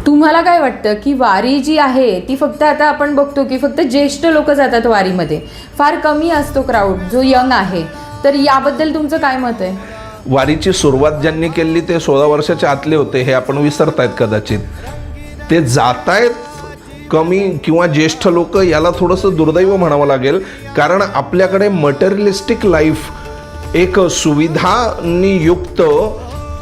तुम्हाला काय वाटतं की वारी जी आहे ती फक्त आता आपण बघतो की फक्त ज्येष्ठ लोक जातात वारीमध्ये, फार कमी असतो क्राऊड जो यंग आहे, तर याबद्दल तुमचं काय मत आहे? वारीची सुरुवात ज्यांनी केली ते 16 वर्षाच्या आतले होते, हे आपण विसरतायत कदाचित. ते जातायत कमी किंवा ज्येष्ठ लोक, याला थोडंसं दुर्दैव म्हणावं लागेल. कारण आपल्याकडे मटेरियलिस्टिक लाईफ, एक सुविधांनी युक्त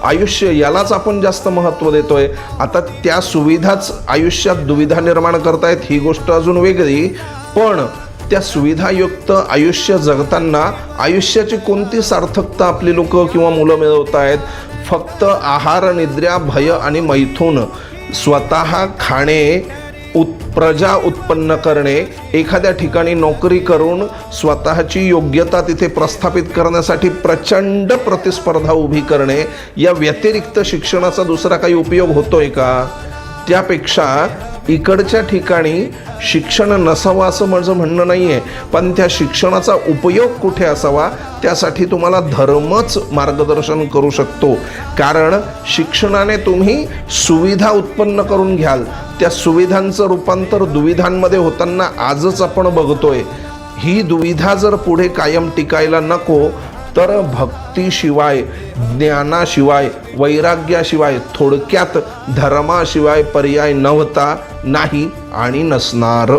आयुष्य, यालाच आपण जास्त महत्त्व देतोय. आता त्या सुविधाच आयुष्यात दुविधा निर्माण करतायत ही गोष्ट अजून वेगळी. पण त्या सुविधायुक्त आयुष्य जगताना आयुष्याची कोणती सार्थकता आपली लोक किंवा मुलं मिळवत आहेत? फक्त आहार, निद्रा, भय आणि मैथून, स्वतः खाणे, प्रजा उत्पन्न करणे, एखाद्या ठिकाणी नोकरी करून स्वतःची योग्यता तिथे प्रस्थापित करण्यासाठी प्रचंड प्रतिस्पर्धा उभी करणे, या व्यतिरिक्त शिक्षणाचा दुसरा काही उपयोग होतोय का? त्यापेक्षा इकडच्या ठिकाणी शिक्षण नसावं असं माझं म्हणणं नाही आहे, पण त्या शिक्षणाचा उपयोग कुठे असावा त्यासाठी तुम्हाला धर्मच मार्गदर्शन करू शकतो. कारण शिक्षणाने तुम्ही सुविधा उत्पन्न करून घ्याल, त्या सुविधांचं रूपांतर दुविधांमध्ये होताना आजच आपण बघतोय. ही दुविधा जर पुढे कायम टिकायला नको, तर भक्तीशिवाय, ज्ञानाशिवाय, वैराग्याशिवाय, थोडक्यात धर्माशिवाय पर्याय नव्हता, नाही आणि नसणार.